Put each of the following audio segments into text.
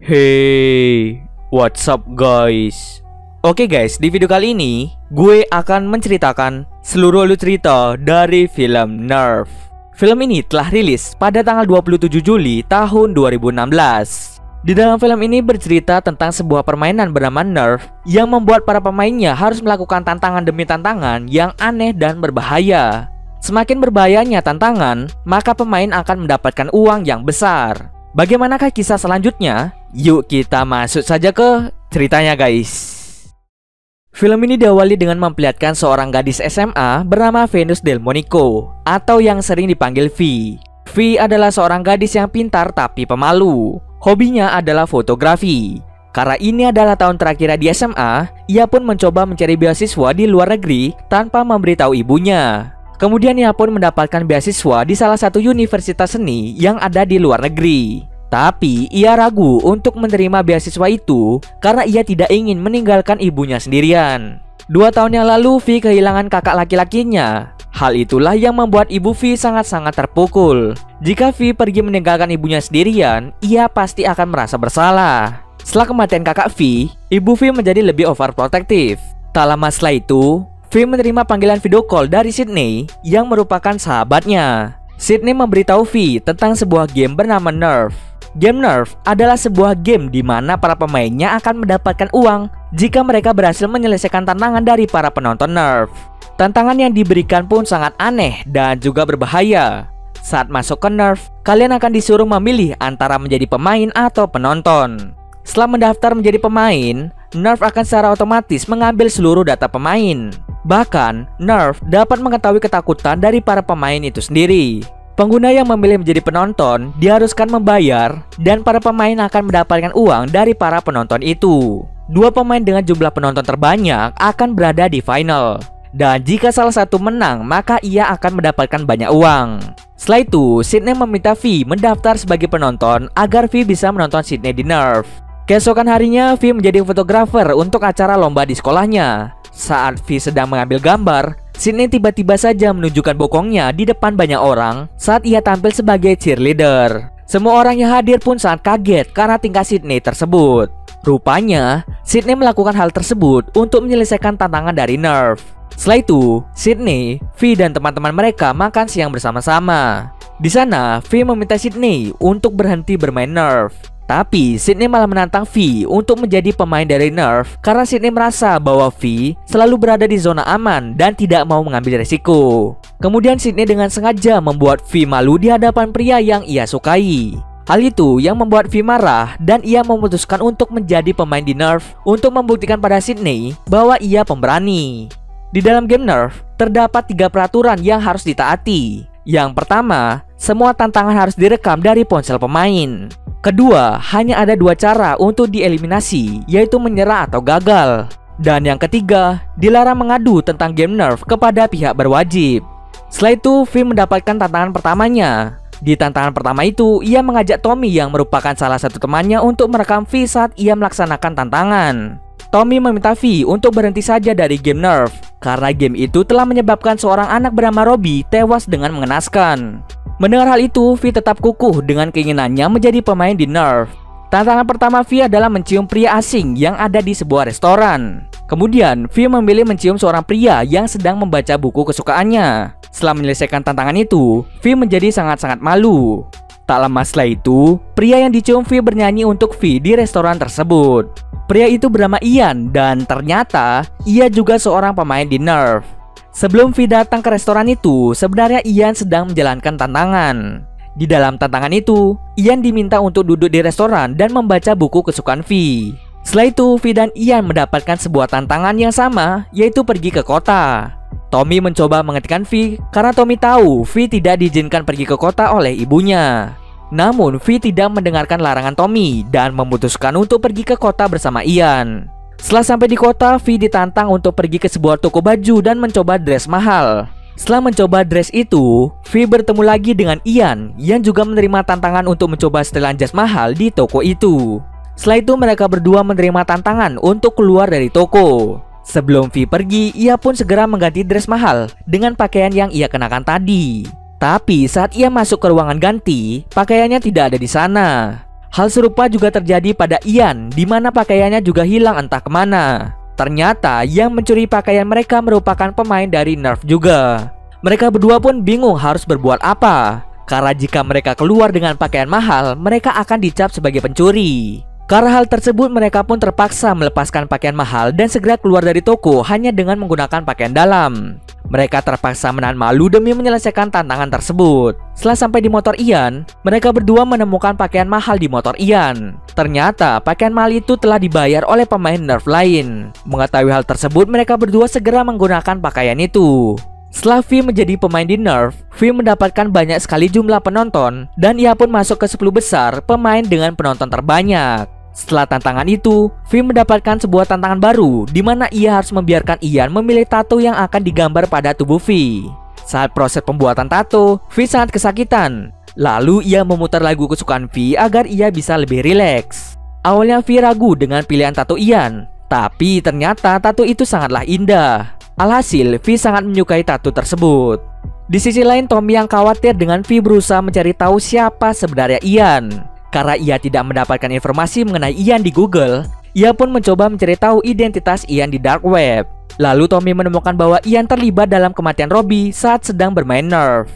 Hey, what's up guys? Oke guys, di video kali ini gue akan menceritakan seluruh alur cerita dari film Nerf. Film ini telah rilis pada tanggal 27 Juli tahun 2016. Di dalam film ini bercerita tentang sebuah permainan bernama Nerf yang membuat para pemainnya harus melakukan tantangan demi tantangan yang aneh dan berbahaya. Semakin berbahayanya tantangan, maka pemain akan mendapatkan uang yang besar. Bagaimanakah kisah selanjutnya? Yuk kita masuk saja ke ceritanya guys. Film ini diawali dengan memperlihatkan seorang gadis SMA bernama Venus Delmonico atau yang sering dipanggil V. V adalah seorang gadis yang pintar tapi pemalu. Hobinya adalah fotografi. Karena ini adalah tahun terakhirnya di SMA, ia pun mencoba mencari beasiswa di luar negeri tanpa memberitahu ibunya. Kemudian ia pun mendapatkan beasiswa di salah satu universitas seni yang ada di luar negeri. Tapi ia ragu untuk menerima beasiswa itu karena ia tidak ingin meninggalkan ibunya sendirian. 2 tahun yang lalu V kehilangan kakak laki-lakinya. Hal itulah yang membuat ibu V sangat-sangat terpukul. Jika V pergi meninggalkan ibunya sendirian, ia pasti akan merasa bersalah. Setelah kematian kakak V, ibu V menjadi lebih overprotective. Tak lama setelah itu, V menerima panggilan video call dari Sydney yang merupakan sahabatnya. Sydney memberitahu V tentang sebuah game bernama Nerf. Game Nerf adalah sebuah game di mana para pemainnya akan mendapatkan uang jika mereka berhasil menyelesaikan tantangan dari para penonton Nerf. Tantangan yang diberikan pun sangat aneh dan juga berbahaya. Saat masuk ke Nerf, kalian akan disuruh memilih antara menjadi pemain atau penonton. Setelah mendaftar menjadi pemain, Nerf akan secara otomatis mengambil seluruh data pemain. Bahkan, Nerf dapat mengetahui ketakutan dari para pemain itu sendiri. Pengguna yang memilih menjadi penonton diharuskan membayar dan para pemain akan mendapatkan uang dari para penonton itu. 2 pemain dengan jumlah penonton terbanyak akan berada di final. Dan jika salah satu menang, maka ia akan mendapatkan banyak uang. Setelah itu, Sydney meminta V mendaftar sebagai penonton agar V bisa menonton Sydney di Nerf. Keesokan harinya, V menjadi fotografer untuk acara lomba di sekolahnya. Saat V sedang mengambil gambar, Sydney tiba-tiba saja menunjukkan bokongnya di depan banyak orang saat ia tampil sebagai cheerleader. Semua orang yang hadir pun sangat kaget karena tingkah Sydney tersebut. Rupanya, Sydney melakukan hal tersebut untuk menyelesaikan tantangan dari Nerf. Setelah itu, Sydney, V dan teman-teman mereka makan siang bersama-sama. Di sana, V meminta Sydney untuk berhenti bermain Nerf. Tapi Sydney malah menantang V untuk menjadi pemain dari Nerf karena Sydney merasa bahwa V selalu berada di zona aman dan tidak mau mengambil resiko. Kemudian Sydney dengan sengaja membuat V malu di hadapan pria yang ia sukai. Hal itu yang membuat V marah dan ia memutuskan untuk menjadi pemain di Nerf untuk membuktikan pada Sydney bahwa ia pemberani. Di dalam game Nerf terdapat 3 peraturan yang harus ditaati. Yang pertama, semua tantangan harus direkam dari ponsel pemain. Kedua, hanya ada 2 cara untuk dieliminasi, yaitu menyerah atau gagal. Dan yang ketiga, dilarang mengadu tentang game Nerf kepada pihak berwajib. Setelah itu, V mendapatkan tantangan pertamanya. Di tantangan pertama itu, ia mengajak Tommy yang merupakan salah satu temannya untuk merekam V saat ia melaksanakan tantangan. Tommy meminta V untuk berhenti saja dari game Nerf karena game itu telah menyebabkan seorang anak bernama Robbie tewas dengan mengenaskan. Mendengar hal itu, V tetap kukuh dengan keinginannya menjadi pemain di Nerf. Tantangan pertama V adalah mencium pria asing yang ada di sebuah restoran. Kemudian, V memilih mencium seorang pria yang sedang membaca buku kesukaannya. Setelah menyelesaikan tantangan itu, V menjadi sangat-sangat malu. Tak lama setelah itu, pria yang dicium V bernyanyi untuk V di restoran tersebut. Pria itu bernama Ian dan ternyata ia juga seorang pemain di Nerf. Sebelum V datang ke restoran itu, sebenarnya Ian sedang menjalankan tantangan. Di dalam tantangan itu, Ian diminta untuk duduk di restoran dan membaca buku kesukaan V. Setelah itu, V dan Ian mendapatkan sebuah tantangan yang sama, yaitu pergi ke kota. Tommy mencoba menghentikan V karena Tommy tahu V tidak diizinkan pergi ke kota oleh ibunya. Namun, V tidak mendengarkan larangan Tommy dan memutuskan untuk pergi ke kota bersama Ian. Setelah sampai di kota, V ditantang untuk pergi ke sebuah toko baju dan mencoba dress mahal. Setelah mencoba dress itu, V bertemu lagi dengan Ian yang juga menerima tantangan untuk mencoba setelan jas mahal di toko itu. Setelah itu mereka berdua menerima tantangan untuk keluar dari toko. Sebelum V pergi, ia pun segera mengganti dress mahal dengan pakaian yang ia kenakan tadi. Tapi saat ia masuk ke ruangan ganti, pakaiannya tidak ada di sana. Hal serupa juga terjadi pada Ian, di mana pakaiannya juga hilang entah kemana. Ternyata yang mencuri pakaian mereka merupakan pemain dari Nerf juga. Mereka berdua pun bingung harus berbuat apa, karena jika mereka keluar dengan pakaian mahal, mereka akan dicap sebagai pencuri. Karena hal tersebut, mereka pun terpaksa melepaskan pakaian mahal dan segera keluar dari toko hanya dengan menggunakan pakaian dalam. Mereka terpaksa menahan malu demi menyelesaikan tantangan tersebut. Setelah sampai di motor Ian, mereka berdua menemukan pakaian mahal di motor Ian. Ternyata pakaian mahal itu telah dibayar oleh pemain Nerf lain. Mengetahui hal tersebut, mereka berdua segera menggunakan pakaian itu. Setelah V menjadi pemain di Nerf, V mendapatkan banyak sekali jumlah penonton dan ia pun masuk ke 10 besar pemain dengan penonton terbanyak. Setelah tantangan itu, V mendapatkan sebuah tantangan baru di mana ia harus membiarkan Ian memilih tato yang akan digambar pada tubuh V. Saat proses pembuatan tato, V sangat kesakitan. Lalu ia memutar lagu kesukaan V agar ia bisa lebih rileks. Awalnya V ragu dengan pilihan tato Ian, tapi ternyata tato itu sangatlah indah. Alhasil, V sangat menyukai tato tersebut. Di sisi lain, Tommy yang khawatir dengan V berusaha mencari tahu siapa sebenarnya Ian. Karena ia tidak mendapatkan informasi mengenai Ian di Google, ia pun mencoba mencari tahu identitas Ian di dark web. Lalu Tommy menemukan bahwa Ian terlibat dalam kematian Robbie saat sedang bermain Nerf.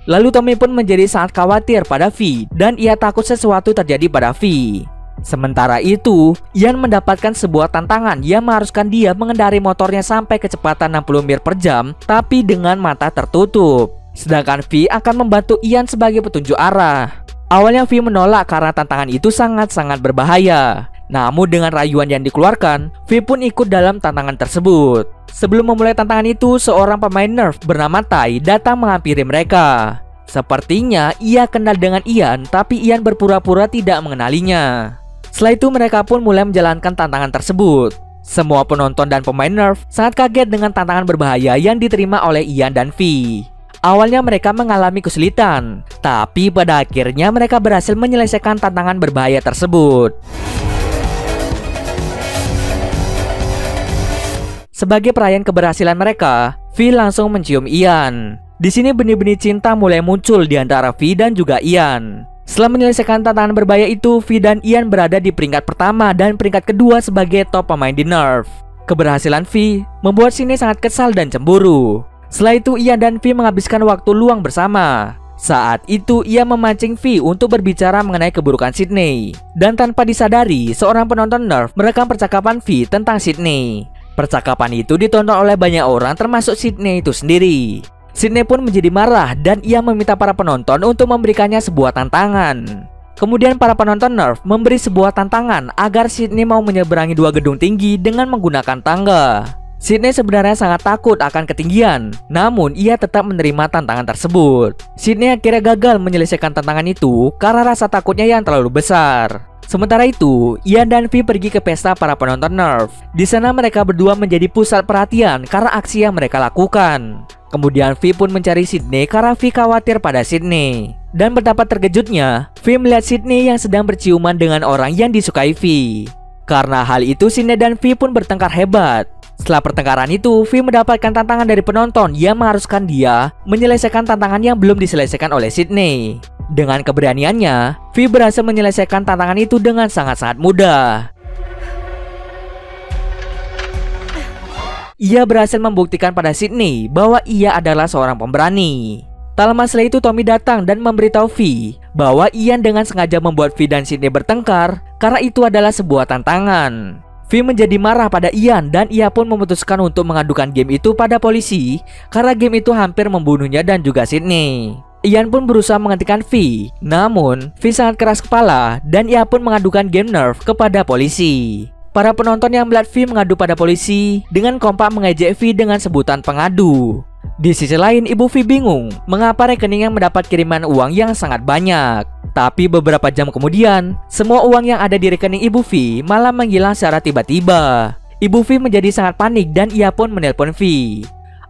Lalu Tommy pun menjadi sangat khawatir pada V dan ia takut sesuatu terjadi pada V. Sementara itu, Ian mendapatkan sebuah tantangan yang mengharuskan dia mengendari motornya sampai kecepatan 60 mil per jam tapi dengan mata tertutup. Sedangkan V akan membantu Ian sebagai petunjuk arah. Awalnya V menolak karena tantangan itu sangat-sangat berbahaya. Namun dengan rayuan yang dikeluarkan, V pun ikut dalam tantangan tersebut. Sebelum memulai tantangan itu, seorang pemain Nerf bernama Tai datang menghampiri mereka. Sepertinya ia kenal dengan Ian, tapi Ian berpura-pura tidak mengenalinya. Setelah itu mereka pun mulai menjalankan tantangan tersebut. Semua penonton dan pemain Nerf sangat kaget dengan tantangan berbahaya yang diterima oleh Ian dan V. Awalnya mereka mengalami kesulitan, tapi pada akhirnya mereka berhasil menyelesaikan tantangan berbahaya tersebut. Sebagai perayaan keberhasilan mereka, V langsung mencium Ian. Di sini benih-benih cinta mulai muncul di antara V dan juga Ian. Setelah menyelesaikan tantangan berbahaya itu, V dan Ian berada di peringkat pertama dan peringkat kedua sebagai top pemain di Nerf. Keberhasilan V membuat Sydney sangat kesal dan cemburu. Setelah itu, Ian dan V menghabiskan waktu luang bersama. Saat itu, ia memancing V untuk berbicara mengenai keburukan Sydney. Dan tanpa disadari, seorang penonton Nerf merekam percakapan V tentang Sydney. Percakapan itu ditonton oleh banyak orang termasuk Sydney itu sendiri. Sydney pun menjadi marah dan ia meminta para penonton untuk memberikannya sebuah tantangan. Kemudian para penonton Nerf memberi sebuah tantangan agar Sydney mau menyeberangi 2 gedung tinggi dengan menggunakan tangga. Sydney sebenarnya sangat takut akan ketinggian, namun ia tetap menerima tantangan tersebut. Sydney akhirnya gagal menyelesaikan tantangan itu karena rasa takutnya yang terlalu besar. Sementara itu, Ian dan V pergi ke pesta para penonton Nerf. Di sana mereka berdua menjadi pusat perhatian karena aksi yang mereka lakukan. Kemudian V pun mencari Sydney karena V khawatir pada Sydney. Dan betapa terkejutnya, V melihat Sydney yang sedang berciuman dengan orang yang disukai V. Karena hal itu, Sydney dan V pun bertengkar hebat. Setelah pertengkaran itu, V mendapatkan tantangan dari penonton yang mengharuskan dia menyelesaikan tantangan yang belum diselesaikan oleh Sydney. Dengan keberaniannya, V berhasil menyelesaikan tantangan itu dengan sangat-sangat mudah. Ia berhasil membuktikan pada Sydney bahwa ia adalah seorang pemberani. Tak lama setelah itu, Tommy datang dan memberitahu V bahwa Ian dengan sengaja membuat V dan Sydney bertengkar karena itu adalah sebuah tantangan. V menjadi marah pada Ian dan ia pun memutuskan untuk mengadukan game itu pada polisi karena game itu hampir membunuhnya dan juga Sydney. Ian pun berusaha menghentikan V, namun V sangat keras kepala dan ia pun mengadukan game Nerf kepada polisi. Para penonton yang melihat V mengadu pada polisi dengan kompak mengejek V dengan sebutan pengadu. Di sisi lain, ibu V bingung mengapa rekening yang mendapat kiriman uang yang sangat banyak. Tapi beberapa jam kemudian, semua uang yang ada di rekening ibu V malah menghilang secara tiba-tiba. Ibu V menjadi sangat panik dan ia pun menelpon V.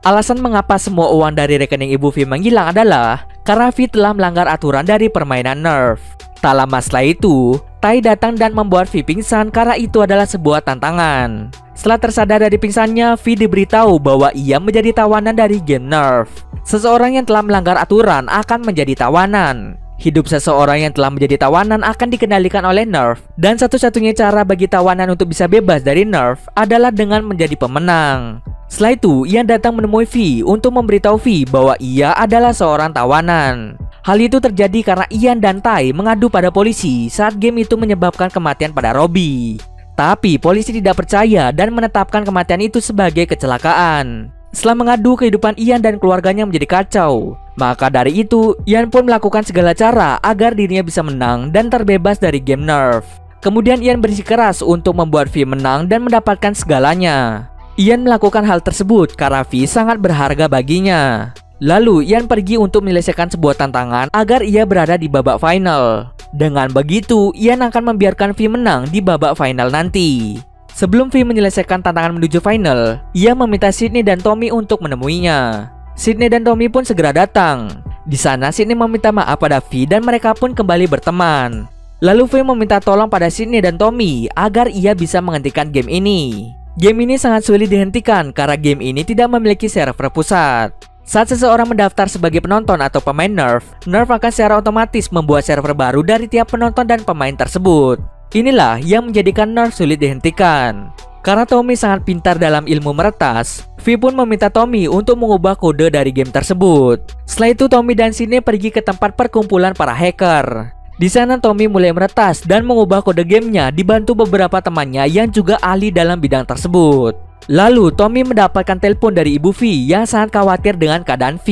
Alasan mengapa semua uang dari rekening ibu V menghilang adalah karena V telah melanggar aturan dari permainan Nerf. Tak lama setelah itu, Tai datang dan membuat V pingsan karena itu adalah sebuah tantangan. Setelah tersadar dari pingsannya, V diberitahu bahwa ia menjadi tawanan dari game Nerf. Seseorang yang telah melanggar aturan akan menjadi tawanan. Hidup seseorang yang telah menjadi tawanan akan dikendalikan oleh Nerf, dan satu-satunya cara bagi tawanan untuk bisa bebas dari Nerf adalah dengan menjadi pemenang. Setelah itu, Ian datang menemui V untuk memberitahu V bahwa ia adalah seorang tawanan. Hal itu terjadi karena Ian dan Tai mengadu pada polisi saat game itu menyebabkan kematian pada Robbie. Tapi polisi tidak percaya dan menetapkan kematian itu sebagai kecelakaan. Setelah mengadu, kehidupan Ian dan keluarganya menjadi kacau. Maka dari itu, Ian pun melakukan segala cara agar dirinya bisa menang dan terbebas dari game Nerf. Kemudian Ian bersikeras untuk membuat V menang dan mendapatkan segalanya. Ian melakukan hal tersebut karena V sangat berharga baginya. Lalu Ian pergi untuk menyelesaikan sebuah tantangan agar ia berada di babak final. Dengan begitu, Ian akan membiarkan V menang di babak final nanti. Sebelum V menyelesaikan tantangan menuju final, ia meminta Sydney dan Tommy untuk menemuinya. Sydney dan Tommy pun segera datang. Di sana Sydney meminta maaf pada V dan mereka pun kembali berteman. Lalu V meminta tolong pada Sydney dan Tommy agar ia bisa menghentikan game ini. Game ini sangat sulit dihentikan karena game ini tidak memiliki server pusat. Saat seseorang mendaftar sebagai penonton atau pemain Nerf, Nerf akan secara otomatis membuat server baru dari tiap penonton dan pemain tersebut. Inilah yang menjadikan Nerf sulit dihentikan. Karena Tommy sangat pintar dalam ilmu meretas, V pun meminta Tommy untuk mengubah kode dari game tersebut. Setelah itu Tommy dan Sydney pergi ke tempat perkumpulan para hacker. Di sana Tommy mulai meretas dan mengubah kode gamenya dibantu beberapa temannya yang juga ahli dalam bidang tersebut. Lalu Tommy mendapatkan telepon dari Ibu V yang sangat khawatir dengan keadaan V.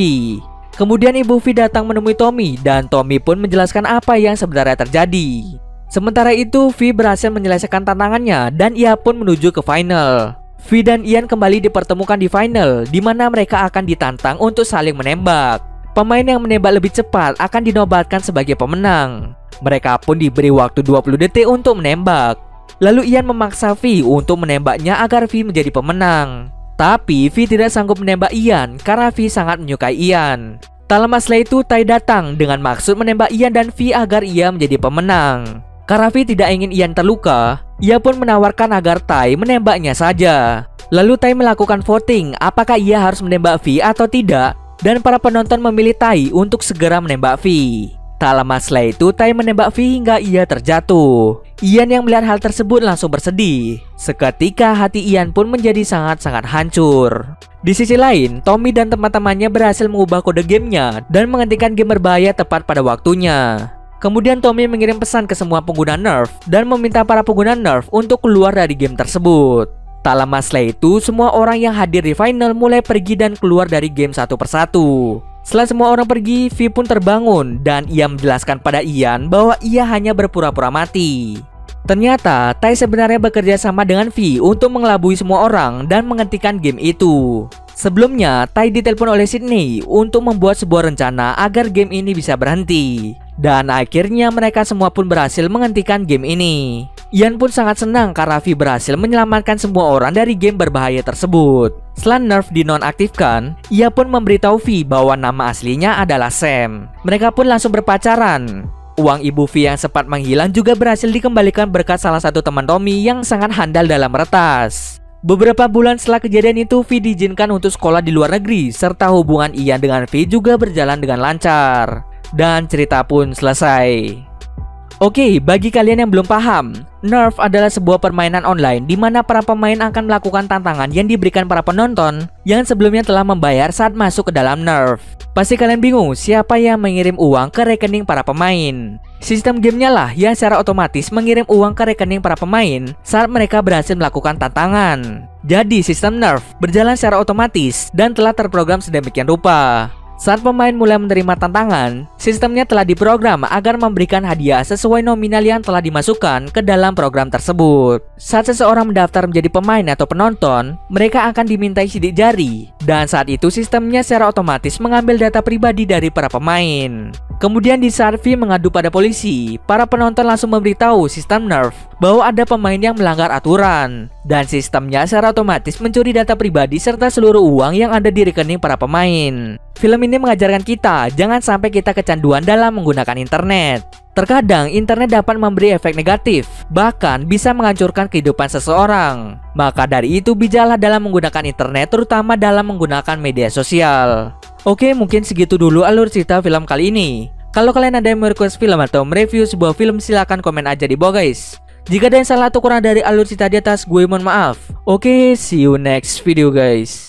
Kemudian Ibu V datang menemui Tommy dan Tommy pun menjelaskan apa yang sebenarnya terjadi. Sementara itu, V berhasil menyelesaikan tantangannya dan ia pun menuju ke final. V dan Ian kembali dipertemukan di final, di mana mereka akan ditantang untuk saling menembak. Pemain yang menembak lebih cepat akan dinobatkan sebagai pemenang. Mereka pun diberi waktu 20 detik untuk menembak. Lalu Ian memaksa V untuk menembaknya agar V menjadi pemenang. Tapi V tidak sanggup menembak Ian karena V sangat menyukai Ian. Tak lama setelah itu, Tai datang dengan maksud menembak Ian dan V agar ia menjadi pemenang. Karena V tidak ingin Ian terluka, ia pun menawarkan agar Tai menembaknya saja. Lalu Tai melakukan voting apakah ia harus menembak V atau tidak, dan para penonton memilih Tai untuk segera menembak V. Tak lama setelah itu, Tai menembak V hingga ia terjatuh. Ian yang melihat hal tersebut langsung bersedih. Seketika hati Ian pun menjadi sangat-sangat hancur. Di sisi lain, Tommy dan teman-temannya berhasil mengubah kode gamenya dan menghentikan game berbahaya tepat pada waktunya. Kemudian Tommy mengirim pesan ke semua pengguna Nerf dan meminta para pengguna Nerf untuk keluar dari game tersebut. Tak lama setelah itu, semua orang yang hadir di final mulai pergi dan keluar dari game satu persatu. Setelah semua orang pergi, V pun terbangun dan ia menjelaskan pada Ian bahwa ia hanya berpura-pura mati. Ternyata, Tai sebenarnya bekerja sama dengan V untuk mengelabui semua orang dan menghentikan game itu. Sebelumnya, Tai ditelepon oleh Sydney untuk membuat sebuah rencana agar game ini bisa berhenti. Dan akhirnya mereka semua pun berhasil menghentikan game ini. Ian pun sangat senang karena V berhasil menyelamatkan semua orang dari game berbahaya tersebut. Setelah Nerf dinonaktifkan, ia pun memberitahu V bahwa nama aslinya adalah Sam. Mereka pun langsung berpacaran. Uang ibu V yang sempat menghilang juga berhasil dikembalikan berkat salah satu teman Tommy yang sangat handal dalam meretas. Beberapa bulan setelah kejadian itu, V diizinkan untuk sekolah di luar negeri, serta hubungan Ian dengan V juga berjalan dengan lancar. Dan cerita pun selesai. Oke, bagi kalian yang belum paham, Nerf adalah sebuah permainan online di mana para pemain akan melakukan tantangan yang diberikan para penonton yang sebelumnya telah membayar saat masuk ke dalam Nerf. Pasti kalian bingung siapa yang mengirim uang ke rekening para pemain. Sistem gamenya lah yang secara otomatis mengirim uang ke rekening para pemain saat mereka berhasil melakukan tantangan. Jadi sistem Nerf berjalan secara otomatis dan telah terprogram sedemikian rupa. Saat pemain mulai menerima tantangan, sistemnya telah diprogram agar memberikan hadiah sesuai nominal yang telah dimasukkan ke dalam program tersebut. Saat seseorang mendaftar menjadi pemain atau penonton, mereka akan dimintai sidik jari. Dan saat itu sistemnya secara otomatis mengambil data pribadi dari para pemain. Kemudian di saat V mengadu pada polisi, para penonton langsung memberitahu sistem Nerf bahwa ada pemain yang melanggar aturan. Dan sistemnya secara otomatis mencuri data pribadi serta seluruh uang yang ada di rekening para pemain. Film ini mengajarkan kita jangan sampai kita kecanduan dalam menggunakan internet. Terkadang internet dapat memberi efek negatif, bahkan bisa menghancurkan kehidupan seseorang. Maka dari itu bijaklah dalam menggunakan internet, terutama dalam menggunakan media sosial. Oke, mungkin segitu dulu alur cerita film kali ini. Kalau kalian ada yang mau request film atau mereview sebuah film, silahkan komen aja di bawah guys. Jika ada yang salah atau kurang dari alur cerita di atas, gue mohon maaf. Oke, see you next video guys.